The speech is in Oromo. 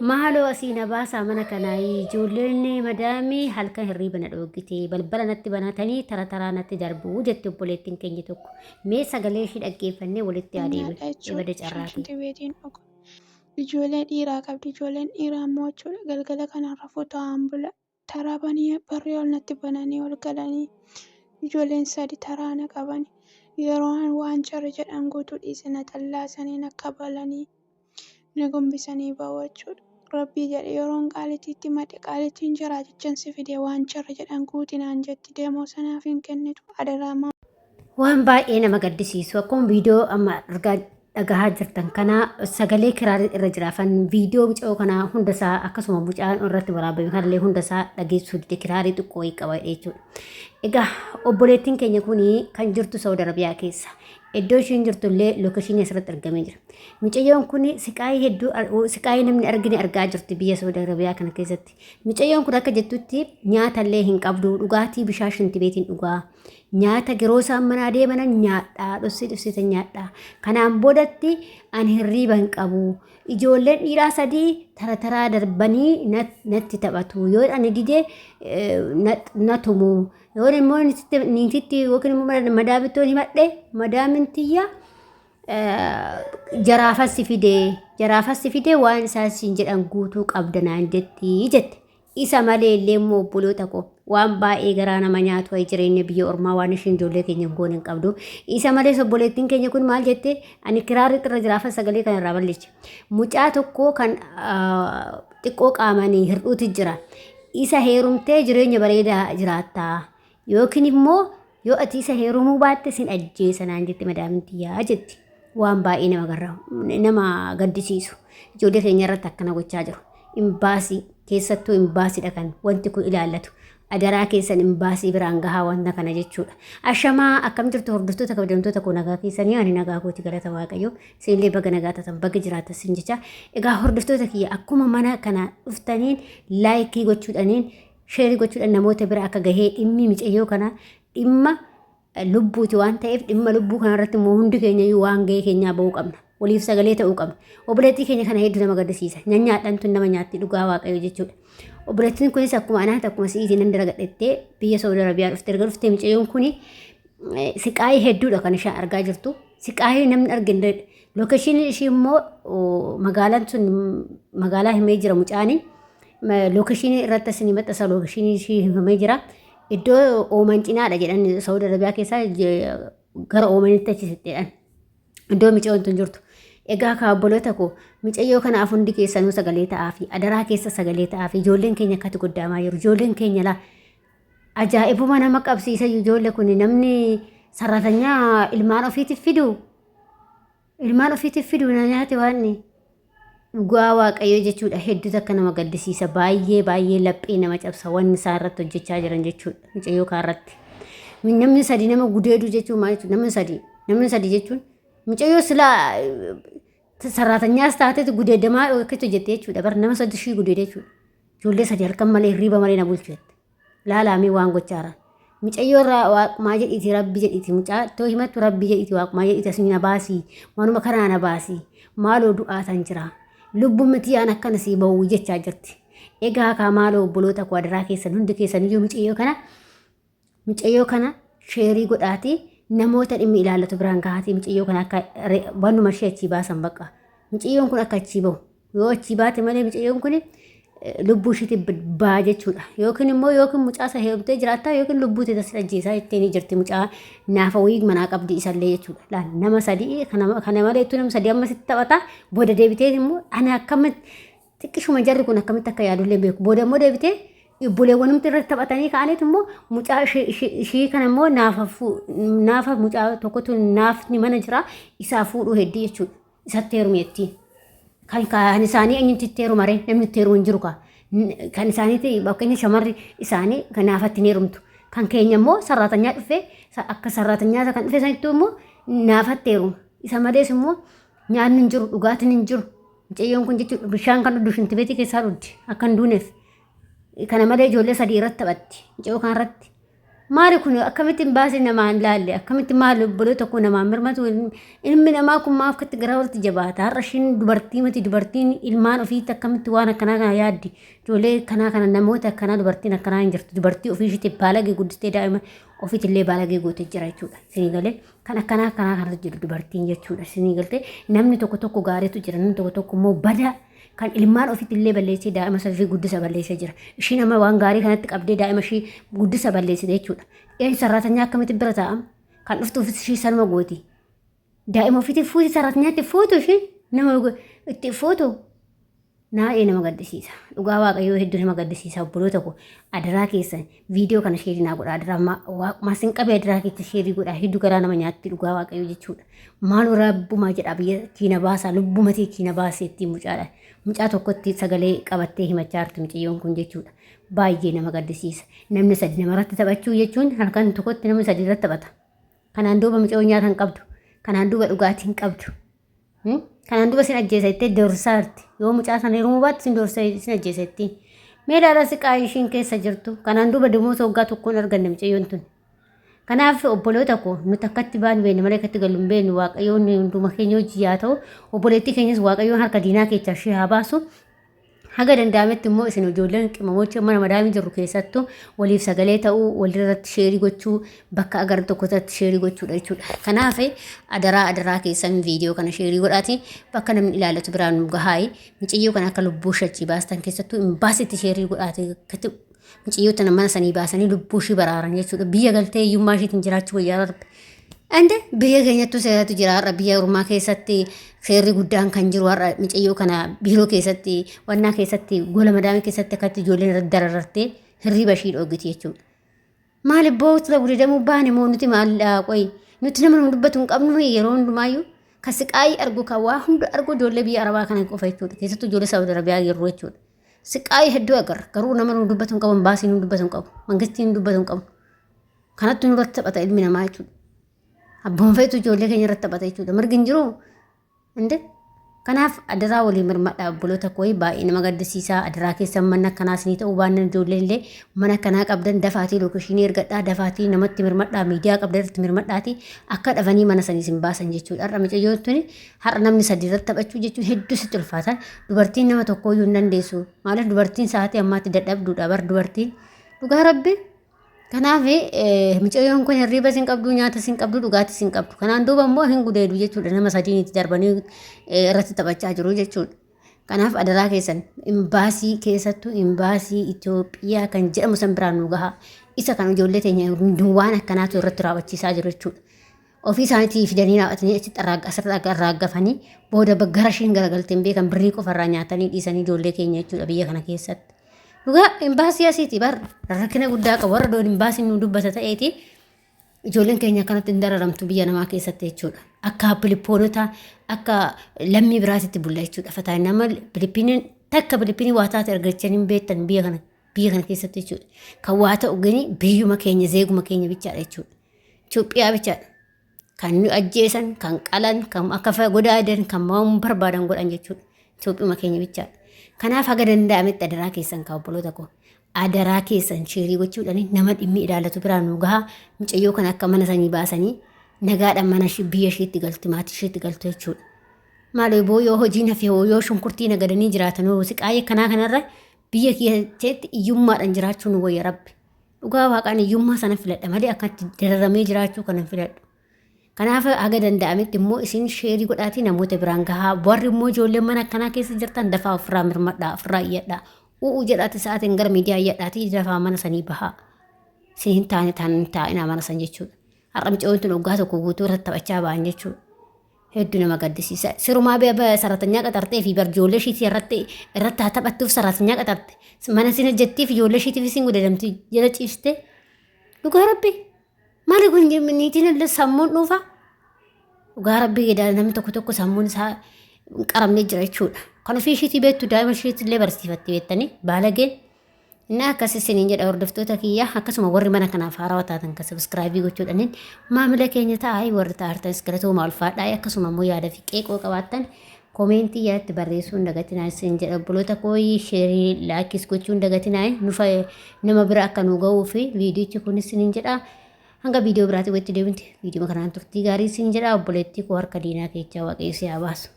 Maaloo asii na baasaa mana kanaa ijoolleen madaamii halkan hirriiba na dhoogite balbala natti banatanii tara taraa natti darbuu jette obboleettiin keenya tokko. Mee sagalee ishii dhaggeeffannee walitti adeemne nyaadha ibada jechuudha. carraati. Shanshiti beetiin dhugu. Ijoollee dhiiraa qabdi. Ijoolleen dhiiraa immoo jechuudha galgala kanarra futaan bula. Taraa banii barrii ol natti bananii ol galanii ijoolleen sadi taraana qabani. Yeroo waan carri jedhan guutuu dhiisina xallaasaniin akka balanii ni gombisanii bahu jechuudha. Rabbii jedhe yeroon qaalitiitti madde qaalitiin jiraa jechaan si fide waan carri jedhan guutinaan jetti deemoo sanaaf hin kennitu adaraamaa. Waan baay'ee nama gaddisiisu akkuma viidiyoo amma dhagahaa jirtan kana sagalee kiraarii irra jiraafan viidiyoo mucaa kanaa hundasaa akkasuma mucaan irratti waraabame kanallee hundasaa dhageessuu dide kiraarii xiqqoo qaba jechuudha. Egaa obboleettiin keenya kun kan jirtu Saudi Arabiyaa keessa. Iddoo ishiin jirtullee lookeeshinii asirratti argamee jira. Mucayyoon kun siqaayii namni argine argaa jirti biyya Saudi Arabiyaa kana keessatti. Mucayyoon kun akka jettutti nyaatallee hin qabdu dhugaatii bishaan shinti beetiin dhugaa. Nyaata yeroo isaan manaa deeman nyaadhaa dhossite nyaadhaa. Kanaan boodatti ani hirriiba hin qabu. Ijoolleen dhiiraa sadii tara taraa darbanii natti taphatu. Yoo ani didee na tumu. Yoo immoo niititti yookiin immoo madaabittoon himadhe madaamin tiyya jaraafassi fidee waan isaasiin jedhan guutuu qabda naan jette. Isa malee illee immoo obboloota koo waan baay'ee garaa nama nyaatu wayi jireenya biyya ormaa waan ishiin ijoollee keenya goon hin qabdu. Isa malees obboleettiin keenya kun maal jette ani kiraarii irra jiraafa sagalee kana irraa balleesse. Mucaa tokko kan xiqqoo qaamanii hir'uuti jira. Isa heerumtee jireenya bareedaa jiraattaa. Yookiin immoo yoo ati isa heerumuu baatte sin ajjeesa naan jette madaamintiyaa jetti. Waan baay'ee nama gaddisiisu. Ijoollee keenya irratti akkana gochaa jiru. Imbaasii keessattuu imbaasiidha kan wanti kun ilaallatu. Adaraa keessan imbaasii biraan gahaa wanta kana jechuudha. Ashamaa akkam jirtu hordoftoota kabajamtoota koo nagaa keessanii ani nagaa kooti galata waaqayyoo isinillee baga nagaa taatan baga jiraatan sin jecha. Egaa hordoftoota kiyya akkuma mana kana dhuftaniin laayikii gochuudhaniin sheerii gochuudhaan namoota bira akka gahee dhimmi mucayyoo kana dhimma lubbuuti waan ta'eef dhimma lubbuu kanarratti immoo hundi keenya waan gahee keenyaa bahuu qabna. Waliif sagalee ta'uu qabna. Obboleettii keenya kana hedduu nama gaddisiisa. Nyaadhaan tun nama nyaatti dhugaa waaqayyoo jechuudha. Obboleettiin kunis akkuma anaati akkuma si'iitiin nan daragadhettee biyya Saudi Arabiyaa dhuftee mucayyoon kun siqaayii hedduudha kan ishaan argaa jirtu. Siqaayii namni arginu lookeeshiniin ishii immoo magaalaan sun magaalaa himee jira mucaanii. Lookeeshinii irratti asin maxxansa lookeeshinii ishii himamee jira. Iddoo ooman cinaadha jedhan Saudi Arabiyaa keessaa gara oomanitti achisetteedhaan. Iddoo mucayyoon tun jirtu. Egaa obboloota koo mucayyoo kanaaf hundi keessanuu sagalee ta'aa fi adaraa keessa sagalee ta'aa fi ijoolleen keenya akkatti goddaamaa jiru. Ijoolleen keenya laa ajaa'ibuma nama qabsiisa ijoollee kun namni sararatanyaa ilmaan ofiitiif fidu na nyaate waan dhugaa waaqayyoo jechuudha. Hedduutu akka nama gaddisiisa baay'ee laphee nama cabsa wanni isaa irratti hojjechaa jiran jechuudha mucayyoo kaarratti. Namni sadii nama gudeedu jechuun maal jechuudha namni sadii jechuun mucayyoo silaa sararatanyaas taatetu gudeedamaa yookiin hojjettee jechuudha. Bara nama sadii ishii gudeedee jechuudha. Ijoollee sadii halkan malee hirriiba malee na bulcheette. Laalaamee waan gochaara. Mucayyoo irraa waaqmaa jedhiiti rabbi jedhiiti mucaa too himattu rabbi jedhiiti waaqmaa jedhiiti asii na baasii manuma kanaa na baasii maaloo du'aatan jira. Lubbuun mitiyaan akkana sii bahuu jechaa jirti. Egaa kaa maaloo obboloota koo adaraa keessan hundi keessan iyyuu mucayyoo kana sheerii godhaatii namoota dhimmi ilaallatu biraan gahaati mucayyoo kana akka wannuma ishee achii baasan baqa. Mucayyoon kun akka achii bahu yoo achii baate malee mucayyoon kun lubbuu ishiitti baa jechuudha. Yookiin mucaasa heerumtee jiraattaa yookiin lubbuu itti tasis ajjeesaa jettee jirti mucaa naafa wayii manaa qabdi isallee jechuudha. Laal nama sadii kana maleettuu nama sadii ammasitti taphataa booda deebitee immoo ani akkamitti xiqqishuma jarri kun akkamitti akka yaadullee beeku. Booda immoo deebitee obboleewwanumti irratti taphatanii ka'aniit immoo mucaa ishii kana immoo naafa mucaa tokkotu naafni mana jira isaa fuudhuu heddii jechuudha. Isatti heerumeettiin. Kan isaanii eenyutti itti heerumaree namni itti heerumu hin jiru kaa. Kan isaaniiti bakkeenya shamarri isaanii kan naafatti hin heerumtu. Kan keenya immoo sararatanyaa dhufee akka sararatanyaa kan dhufe sanittuu immoo naafatti heeruma. Isa malees immoo nyaanni hin jiru dhugaatiin hin jiru. Mucayyoon kun jechuudha bishaan kan dhugdu shintibeetii keessaa dhugdi akka hin duuneef. Kana malee ijoollee sadii irratti taphatti mucayyoo kan irratti. Maali kun akkamittiin baasii namaan laalle akkamitti maal obboloo tokko namaan mirmatu ilmi namaa kun maaf katti gara walitti jabaata har'a ishiin dubartii miti dubartiin ilmaan ofiitti akkamitti waan akkanaa kana yaaddi ijoollee kana namoota akkanaa dubartiin akkanaa hin jirtu dubartii ofii ishiitti baalagee guddistee daa'ima ofiitillee baalagee gootee jira jechuudha sinii galee kan akkanaa kana jiru dubartiin jechuudha sinii galtee namni tokko gaariitu jira namni tokko immoo badaa kan ilmaan ofiitillee balleessee daa'ima safii guddisa balleessee jira. Ishii nama waan gaarii kanatti qabdee daa'ima ishii guddisa balleessite jechuudha. Een sarratanyaa akkamitti bira taa'am kan dhuftu ofiis ishii sanuma gooti. Daa'ima ofiitti fuuti sarratanyaatti fuutu ishii nama itti fuutu naa'ee nama gaddisiisa. Dhugaa waaqayyoo hedduu nama gaddisiisa obboloota koo adaraa keessan viidiyoo kana sheerii naa godha adaraa maasin qabee adaraa keessa sheerii godha hedduu garaa nama nyaatti dhugaa waaqayyoo jechuudha. Maaloo rabbumaa jedha biyya kiina baasaa lubbumatee kiina baaseetti mucaadha. Mucaa tokkotti sagalee qabattee himachaa jirti mucayyoon kun jechuudha. Baay'ee nama gaddisiisa. Namni sadi namarratti taphachuu jechuun halkan tokkotti namni sadi irratti taphata. Kanaan duuba mucayyoo nyaata hin qabdu. Kanaan duuba dhugaatii hin qabdu. Kanaan duuba sin ajjeesa jettee doorsaa jirti. Yoo mucaa sana yeroo baatti sin doorsaa sin ajjeesa jettiin. Meedhaadhaa siqaa ishiin keessa jirtu. Kanaan duuba deemuusa waggaa tokkoon arganne mucayyoon tun. Kanaaf obboloota koo nuti akkatti baanu beekne malee akkatti galuun beeknu waaqayyoon hunduma keenya hojii yaa ta'u obboleettii keenyas waaqayyoon harka diinaa keessaa ishee haa baasu. Haga danda'ametti immoo isin ijoolleen qimamocha mana madaamii jirru keessattuu waliif sagalee ta'uu walirratti sheerii gochuu bakka agar tokkotti sheerii gochuudha jechuudha. Kanaaf adaraa keessan viidiyoo kana sheerii godhaati bakka namni ilaallatu biraan nu gahaay mucayyoo kana akka lubbuu shachii baastan keessattuu hin baasitti sheerii godhaati mucayyoota nama sanii baasanii lubbuu ishii baraaran jechuudha. Biyya galtee hiyyummaa ishiitiin jiraachuu wayyaa rabbi. Ande biyya keenyattuu seeratu jira har'a biyya ormaa keessatti seerri guddaan kan jiru har'a mucayyoo kana biiroo keessatti wannaa keessatti gola madaamii keessatti akkatti ijoolleen irratti dararartee hirriba ishii dhoogiti jechuudha. Maali bootula gudeedamuu baane moo nuti maal qoyi nuti nama nu dubbatu hin qabnu yeroo hundumaayyuu kan siqaayii argu kan waa hunda argu ijoollee biyya arabaa kana qofa jechuudha. Keessattuu ijoollee Saawud Arabiyaa yeroo jechuudha. Siqaayii hedduu agarra garuu nama nu dubbatu hin qabu baasii nu dubbatu hin qabu mangistii nu dubbatu hin qabu kanatti nu irratti taphata ilmi namaa jechuudha. Abboon feetu ijoollee keenya irratti taphata jechuudha. Mirgi hin jiru. Kanaaf adaraa walii mirmadhaa obboloota koo baay'ee nama gaddisiisaa adaraa keessan mana akkanaas ni ta'uu baannan ijoolleen illee mana akkanaa qabdan dafaatii lookeshinii ergadhaa dafaatii namatti mirmadhaa miidiyaa qabdan irratti mirmadhaati akka dhafanii mana sanii sin baasan jechuudha. Har'a mucayyoon tuni har'a namni sadii irratti taphachuu jechuun hedduu sitti ulfaata. Dubartiin nama tokkooyyuu hin dandeessu. Maaliif dubartiin sa'aatii ammaatti dadhabduudha bar dubartiin dhugaa rabbi. Kanaaf mucayyoon kun hirriba sin qabdu nyaata sin qabdu dhugaatii sin qabdu. Kanaan duuba immoo hin gudeedu jechuudha. Nama sadiin itti darbanii irratti taphachaa jiru jechuudha. Kanaaf adaraa keessan imbaasii keessattuu imbaasii Itoophiyaa kan jedhamu san biraan nu gahaa. Isa kan ijoollee teenya waan akkanaatu irratti raawwachiisaa jiru jechuudha. Ofii isaaniitii fidanii raawwatanii asirratti raaggafanii booda gara ishiin garagalteen beekan birrii qofarraa nyaatanii dhiisanii ijoollee keenya jechuudha biyya kana keessatti. Dhugaa imbaasii asiiti bar rakkina guddaa qabu warra doon imbaasiin nu dubbata ta'eeti ijoolleen keenya akkanatti hin dararamtu biyya namaa keessatti jechuudha. Akka Filiippoonota akka lammii biraatitti bulla jechuudha. Fataan nama Filiippiiniin takka Filiippiinii waa taate argachanii hin beektan biyya kana keessatti jechuudha. Kan waa ta'u gani biyyuma keenya zeeguma keenya bichaadha jechuudha. Itoophiyaa bichaadha. Kan nu ajjeesan kan qalan kan akka godaadan kan waan barbaadan godhan jechuudha. Itoophiyaa keenya bichaadha. Kanaaf haga danda'ametti adaraa keessan kaa obboloota koo adaraa keessan sheerii gochuudhaan nama dhimmi ilaallatu biraan nu gahaa mucayyoo kan akka mana sanii baasanii nagaadhaan mana biyya isheetti galti maatii isheetti galtu jechuudha. Maali boo yoo hojiin hafee yoo shunkurtii nagadanii jiraatan yoo siqaayee kanarra biyya keessatti iyyummaadhaan jiraachuu nu wayya rabbi. Dhugaa waaqaan iyyummaa sana filadha malee akkatti dararamee jiraachuu kana filadhu. Kanaaf haga danda'ametti immoo isin sheerii godhaatii namoota biraan gahaa warri immoo ijoolleen mana akkanaa keessa jirtan dafaa ofirraa mirmadhaa ofirraa iyyadhaa u'uu jedhaati sa'aatiin gara miidiyaa iyyadhaatii dafaa mana sanii bahaa isin hin taa'inaa mana san jechuudha. Har'a mucayyoon tun waggaa tokko guutuu irratti taphachaa ba'an jechuudha. Hedduu nama gaddisiisa. Sirumaa saratanyaa qaxartee fi ijoollee ishiitii irratti haa taphattuuf saratanyaa qaxarte mana sin hojjettiif ijoollee ishiitiif isin gudeedamtu jala ciiste dhugaa rabbi. Maali kun niitiin illee sammuun dhuunfaa? Dhugaa rabbii jedhaa namni tokko sammuun isaa qaramnee jira jechuudha. Kan ofii ishiitii beektu daa'ima ishiitii illee barsiifatti beektanii baalageen. Inni akkas isiniin jedha hordoftoota kiyyaa akkasuma warri mana kanaaf haarawaa taatan kan sabiskiraabii gochuudhaan maamila keenya ta'aa warri ta'artanis galatooma ulfaadhaa akkasuma immoo yaada fi qeeqoo qabaattan Komentii jalatti barreessuun dagatinaa isin jedha. Obboloota kooyi sheerii laakis gochuun dagatinaa nufa nama bira akka nu ga'uu fi viidiyochi kun isin jedha. Hanga viidiyoo biraatti walitti deebinti viidiyoo kanaan turtii gaarii isin jedha. Obboleettii koo harka diinaa keechaa waaqayyo si haa baasu.